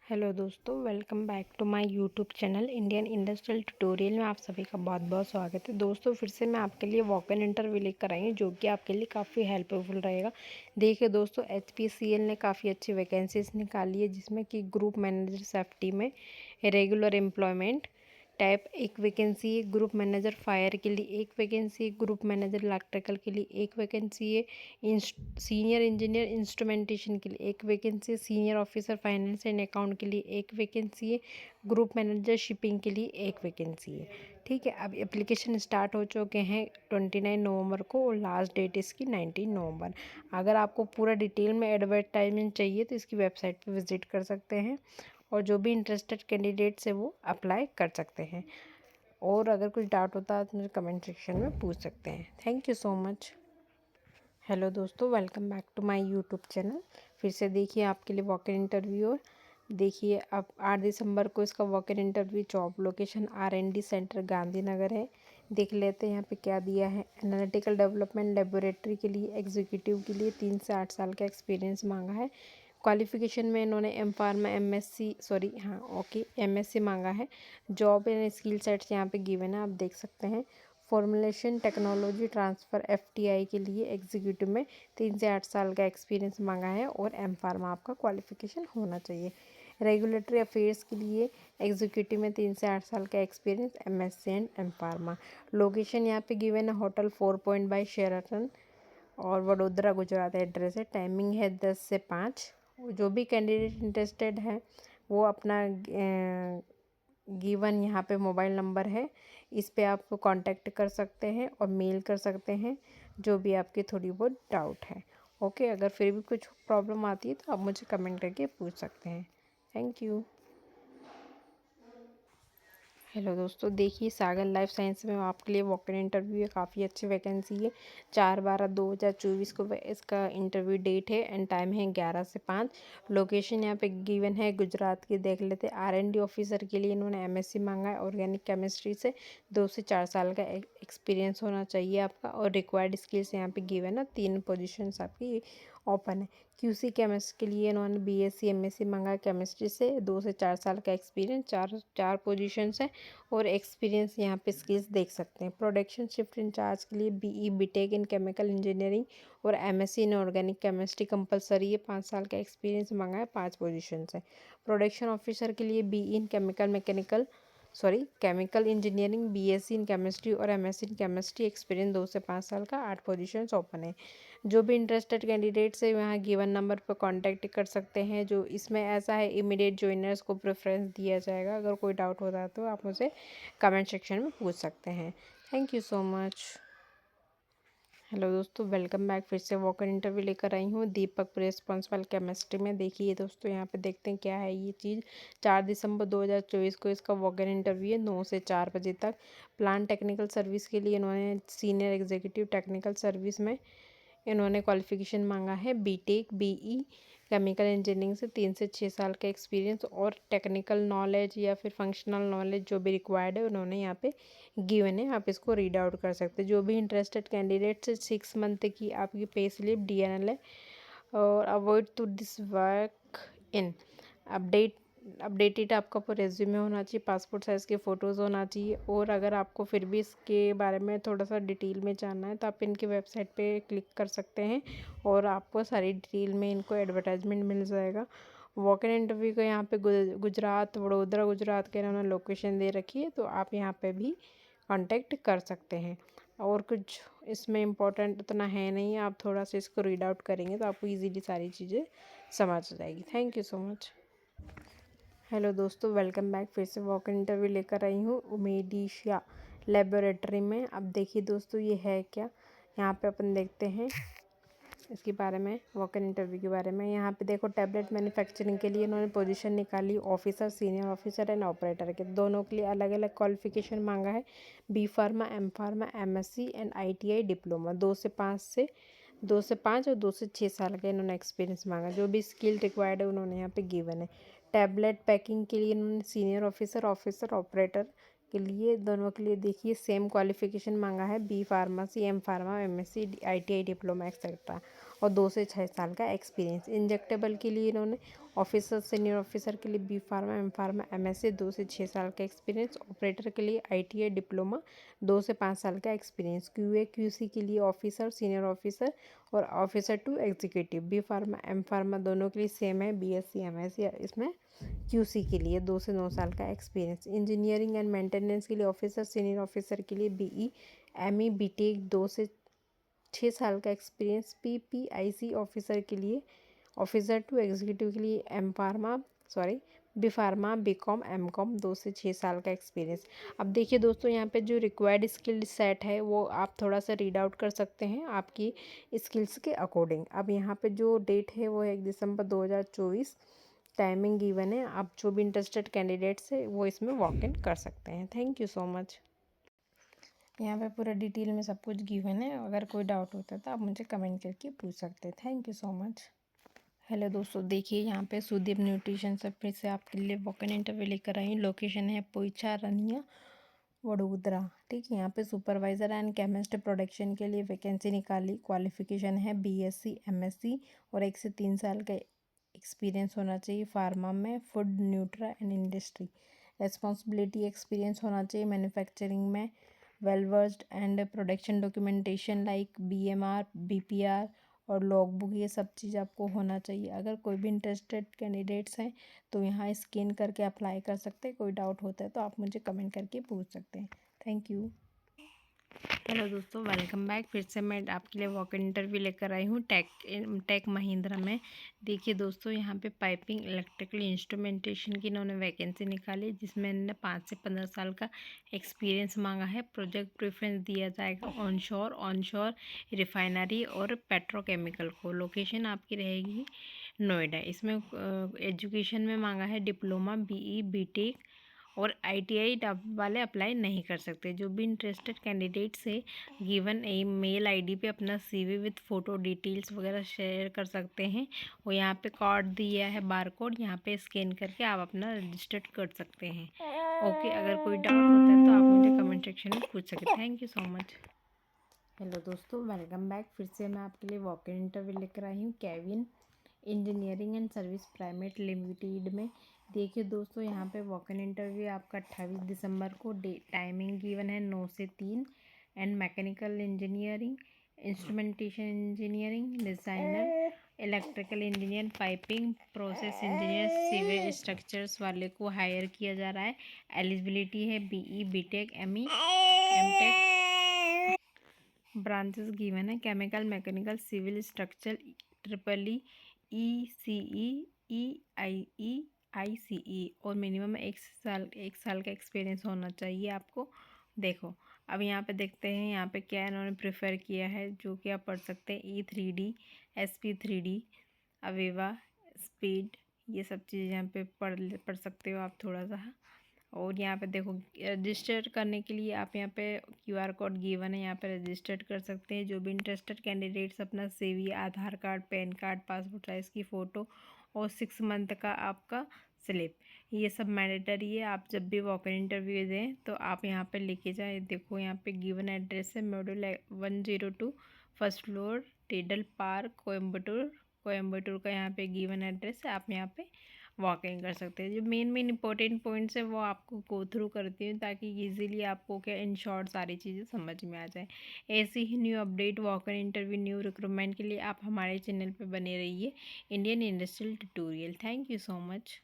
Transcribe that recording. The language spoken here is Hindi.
हेलो दोस्तों, welcome back to my YouTube channel Indian industrial tutorial में आप सभी का बहुत बहुत स्वागत है। दोस्तों फिर से मैं आपके लिए वॉक इन इंटरव्यू लेकर आई हूँ जो कि आपके लिए काफ़ी हेल्पफुल रहेगा। देखिए दोस्तों, एचपीसीएल ने काफ़ी अच्छी वैकेंसीज निकाली है जिसमें कि ग्रुप मैनेजर सेफ्टी में रेगुलर एम्प्लॉयमेंट टाइप एक वैकेंसी है, ग्रुप मैनेजर फायर के लिए एक वैकेंसी है, ग्रुप मैनेजर इलेक्ट्रिकल के लिए एक वैकेंसी है, सीनियर इंजीनियर इंस्ट्रूमेंटेशन के लिए एक वैकेंसी है, senior officer finance and account के लिए एक वैकेंसी है, ग्रुप मैनेजर शिपिंग के लिए एक वैकेंसी है। ठीक है, अब एप्लीकेशन स्टार्ट हो चुके हैं 29 नवंबर को और लास्ट डेट इसकी 19 नवंबर। अगर आपको पूरा डिटेल में एडवर्टाइजमेंट चाहिए तो इसकी वेबसाइट पर विजिट कर सकते हैं और जो भी इंटरेस्टेड कैंडिडेट्स है वो अप्लाई कर सकते हैं। और अगर कुछ डाउट होता है तो मुझे कमेंट सेक्शन में पूछ सकते हैं। Thank you so much. Hello दोस्तों, welcome back to my YouTube channel. फिर से देखिए आपके लिए वॉक इन इंटरव्यू। और देखिए अब 8 दिसंबर को इसका walk in interview, job location R&D centre Gandhinagar है। देख लेते हैं यहाँ पे क्या दिया है। एनालिटिकल डेवलपमेंट लेबोरेटरी के लिए एग्जीक्यूटिव के लिए 3 से 8 साल का एक्सपीरियंस मांगा है। क्वालिफिकेशन में इन्होंने एमएससी मांगा है। जॉब एंड स्किल सेट्स यहाँ पे गिवन है, आप देख सकते हैं। फॉर्मुलेशन टेक्नोलॉजी ट्रांसफ़र FTI के लिए एग्जीक्यूटिव में 3 से 8 साल का एक्सपीरियंस मांगा है और एम फार्मा आपका क्वालिफिकेशन होना चाहिए। रेगुलेटरी अफेयर्स के लिए एग्जीक्यूटिव में 3 से 8 साल का experience, MSc and M pharma. Location यहाँ पे गिवन है होटल 4 पॉइंट बाय शेराटन और वडोदरा गुजरात एड्रेस है। टाइमिंग है 10 से 5। जो भी कैंडिडेट इंटरेस्टेड है वो अपना गिवन यहाँ पे मोबाइल नंबर है, इस पे आप कांटेक्ट कर सकते हैं और मेल कर सकते हैं जो भी आपकी थोड़ी बहुत डाउट है। ओके, अगर फिर भी कुछ प्रॉब्लम आती है तो आप मुझे कमेंट करके पूछ सकते हैं। Thank you. हेलो दोस्तों, देखिए सागर लाइफ साइंस में आपके लिए वॉक इन इंटरव्यू है, काफ़ी अच्छी वैकेंसी है। 4/12/2024 को इसका इंटरव्यू डेट है एंड टाइम है 11 से 5। लोकेशन यहाँ पे गिवन है गुजरात की, देख लेते हैं। R&D ऑफिसर के लिए इन्होंने MSc मांगा है ऑर्गेनिक केमिस्ट्री से। 2 से 4 साल का एक्सपीरियंस होना चाहिए आपका और रिक्वायर्ड स्किल्स यहाँ पे गिवन है। 3 पोजिशंस आपकी ओपन है। QC केमिस्ट के लिए इन्होंने BSc MSc मांगा है केमिस्ट्री से। 2 से 4 साल का एक्सपीरियंस, चार पोजीशंस है और एक्सपीरियंस यहाँ पे स्किल्स देख सकते हैं। प्रोडक्शन शिफ्ट इंचार्ज के लिए BE BTech in chemical engineering और MSc in organic chemistry compulsory है। 5 साल का एक्सपीरियंस मांगा है, 5 पोजीशंस है। प्रोडक्शन ऑफिसर के लिए BE in chemical engineering, BSc in chemistry और MSc इन केमिस्ट्री, एक्सपीरियंस 2 से 5 साल का, 8 पोजीशंस ओपन है। जो भी इंटरेस्टेड कैंडिडेट्स है यहाँ गिवन नंबर पर कांटेक्ट कर सकते हैं। जो इसमें ऐसा है, इमीडिएट ज्वाइनर्स को प्रेफरेंस दिया जाएगा। अगर कोई डाउट होता है तो आप मुझे कमेंट सेक्शन में पूछ सकते हैं। Thank you so much. Hello दोस्तों, वेलकम बैक। फिर से वॉक इन इंटरव्यू लेकर आई हूँ दीपक प्रिंसिपल केमिस्ट्री में। देखिए दोस्तों, यहाँ पे देखते हैं क्या है ये चीज़। 4 दिसंबर 2024 को इसका वॉक इन इंटरव्यू है 9 से 4 बजे तक। प्लांट टेक्निकल सर्विस के लिए इन्होंने सीनियर एग्जीक्यूटिव टेक्निकल सर्विस में इन्होंने क्वालिफिकेशन मांगा है BTech BE केमिकल इंजीनियरिंग से 3 से 6 साल का एक्सपीरियंस और टेक्निकल नॉलेज या फिर फंक्शनल नॉलेज जो भी रिक्वायर्ड है उन्होंने यहाँ पे गिवन है। आप इसको रीड आउट कर सकते हैं। जो भी इंटरेस्टेड कैंडिडेट से 6 मंथ की आपकी पे स्लिप DNL है और avoid to this work in updated आपका रेज्यूमे होना चाहिए, पासपोर्ट साइज़ के फ़ोटोज़ होना चाहिए। और अगर आपको फिर भी इसके बारे में थोड़ा सा डिटेल में जानना है तो आप इनकी वेबसाइट पे क्लिक कर सकते हैं और आपको सारी डिटेल में इनको एडवर्टाइजमेंट मिल जाएगा। वॉक इन इंटरव्यू का यहाँ पे गुजरात, वडोदरा गुजरात के इन्होंने लोकेशन दे रखी है, तो आप यहाँ पे भी कांटेक्ट कर सकते हैं। और कुछ इसमें इम्पोर्टेंट उतना है नहीं, आप थोड़ा सा इसको रीड आउट करेंगे तो आपको ईजीली सारी चीज़ें समझ जाएगी। Thank you so much. Hello दोस्तों, वेलकम बैक। फिर से वॉक इन इंटरव्यू लेकर आई हूँ उमेदिशिया लेबोरेटरी में। अब देखिए दोस्तों, ये है क्या। यहाँ पे अपन देखते हैं इसके बारे में, वॉक इन इंटरव्यू के बारे में। यहाँ पे देखो, टैबलेट मैन्युफैक्चरिंग के लिए इन्होंने पोजीशन निकाली officer, senior officer and operator के। दोनों के लिए अलग अलग क्वालिफिकेशन मांगा है। B pharma, M pharma, MSc and ITI diploma. 2 से 5 और 2 से 6 साल का इन्होंने एक्सपीरियंस मांगा। जो भी स्किल रिक्वायर्ड है उन्होंने यहाँ पे गिवन है। टैबलेट पैकिंग के लिए इन्होंने सीनियर ऑफिसर ऑपरेटर के लिए, दोनों के लिए देखिए सेम क्वालिफिकेशन मांगा है। B pharmacy, M pharma, MSc, ITI diploma etcetera. और 2 से 6 साल का एक्सपीरियंस। इंजेक्टेबल के लिए इन्होंने ऑफिसर, सीनियर ऑफिसर के लिए B pharma, M pharma, MSc 2 से 6 साल का एक्सपीरियंस। ऑपरेटर के लिए आईटीआई डिप्लोमा 2 से 5 साल का एक्सपीरियंस। क्यूए क्यूसी के लिए ऑफिसर, सीनियर ऑफिसर और officer to executive. B pharma, M pharma दोनों के लिए सेम है, बीएससी, एमएससी। इसमें क्यूसी के लिए 2 से 9 साल का एक्सपीरियंस। इंजीनियरिंग एंड मेंटेनेंस के लिए ऑफिसर, सीनियर ऑफिसर के लिए बीई, एमई, बीटेक 2 से 6 साल का एक्सपीरियंस। पीपीआईसी ऑफिसर के लिए, ऑफिसर टू एग्जीक्यूटिव के लिए B pharma, B com, M com 2 से 6 साल का एक्सपीरियंस। अब देखिए दोस्तों, यहाँ पे जो रिक्वायर्ड स्किल सेट है वो आप थोड़ा सा रीड आउट कर सकते हैं आपकी स्किल्स के अकॉर्डिंग। अब यहाँ पे जो डेट है वो है 1 दिसंबर 2024। टाइमिंग गिवन है, आप जो भी इंटरेस्टेड कैंडिडेट्स है वो इसमें वॉक इन कर सकते हैं। Thank you so much. यहाँ पे पूरा डिटेल में सब कुछ गिवन है, अगर कोई डाउट होता है तो आप मुझे कमेंट करके पूछ सकते हैं। Thank you so much. Hello दोस्तों, देखिए यहाँ पे सुदीप न्यूट्रिशन से फिर से आपके लिए वॉक इन इंटरव्यू लेकर आई हूँ। लोकेशन है पोईचा रनिया, वडोदरा। ठीक है, यहाँ पे सुपरवाइज़र एंड केमिस्ट प्रोडक्शन के लिए वैकेंसी निकाली। क्वालिफिकेशन है बीएससी, एमएससी और 1 से 3 साल का एक्सपीरियंस होना चाहिए फार्मा में, food, Nutra and industry. Responsibility experience होना चाहिए मैन्युफैक्चरिंग में, well versed and production documentation like BMR, BPR और लॉग बुक, ये सब चीज़ आपको होना चाहिए। अगर कोई भी इंटरेस्टेड कैंडिडेट्स हैं तो यहाँ स्कैन करके अप्लाई कर सकते हैं। कोई डाउट होता है तो आप मुझे कमेंट करके पूछ सकते हैं। Thank you. हेलो दोस्तों, वेलकम बैक। फिर से मैं आपके लिए वॉक इन इंटरव्यू लेकर आई हूँ टेक महिंद्रा में। देखिए दोस्तों, यहाँ पे पाइपिंग इलेक्ट्रिकल इंस्ट्रूमेंटेशन की इन्होंने वैकेंसी निकाली, जिसमें इन्होंने 5 से 15 साल का एक्सपीरियंस मांगा है। प्रोजेक्ट प्रेफरेंस दिया जाएगा ऑनशोर रिफाइनरी और पेट्रोकेमिकल को। लोकेशन आपकी रहेगी नोएडा। इसमें एजुकेशन में मांगा है डिप्लोमा, बीई, बीटेक और आईटीआई वाले अप्लाई नहीं कर सकते। जो भी इंटरेस्टेड कैंडिडेट से गिवन मेल आईडी पे अपना सीवी विथ फ़ोटो डिटेल्स वगैरह शेयर कर सकते हैं। और यहाँ पे कोड दिया है, बार कोड, यहाँ पे स्कैन करके आप अपना रजिस्टर्ड कर सकते हैं। ओके, अगर कोई डाउट होता है तो आप मुझे कमेंट सेक्शन में पूछ सकते हैं। Thank you so much. Hello दोस्तों, वेलकम बैक। फिर से मैं आपके लिए वॉक इन इंटरव्यू लेकर आई हूँ Kevin engineering and service private limited में। देखिए दोस्तों, यहाँ पे वॉक इन इंटरव्यू आपका 28 दिसंबर को टाइमिंग गिवन है 9 से 3 and mechanical engineering, instrumentation engineering, designer, electrical engineer, piping, process engineer, civil structures वाले को हायर किया जा रहा है। एलिजिबिलिटी है BE, BTech, ME, MTech. Branches given है chemical, mechanical, civil, structure, triple ECE, ICE और मिनिमम 1 साल का एक्सपीरियंस होना चाहिए आपको। देखो, अब यहाँ पे देखते हैं यहाँ पे क्या इन्होंने प्रेफर किया है, जो कि आप पढ़ सकते हैं। E3D, SP3D, अवेवा, स्पीड, ये सब चीज़ यहाँ पे पढ़ सकते हो आप थोड़ा सा। और यहाँ पे देखो, रजिस्टर करने के लिए आप यहाँ पे क्यूआर कोड गिवन है, यहाँ पे रजिस्टर कर सकते हैं। जो भी इंटरेस्टेड कैंडिडेट्स अपना CV, Aadhaar card, PAN card, passport size की फ़ोटो और 6 मंथ का आपका स्लिप, ये सब मैंडेटरी है। आप जब भी वॉक इन इंटरव्यू दें तो आप यहाँ पे लेके जाए। देखो, यहाँ पे गिवन एड्रेस है module 102, first floor, Tidel Park, Coimbatore का यहाँ पे गिवन एड्रेस है। आप यहाँ पे वॉक इन कर सकते हैं। जो मेन इंपॉर्टेंट पॉइंट्स है वो आपको गो थ्रू करती हूँ, ताकि इजीली आपको क्या इन शॉर्ट सारी चीज़ें समझ में आ जाए। ऐसे ही new update, walk in interview, new recruitment के लिए आप हमारे चैनल पे बने रहिए, Indian industrial tutorial. Thank you so much.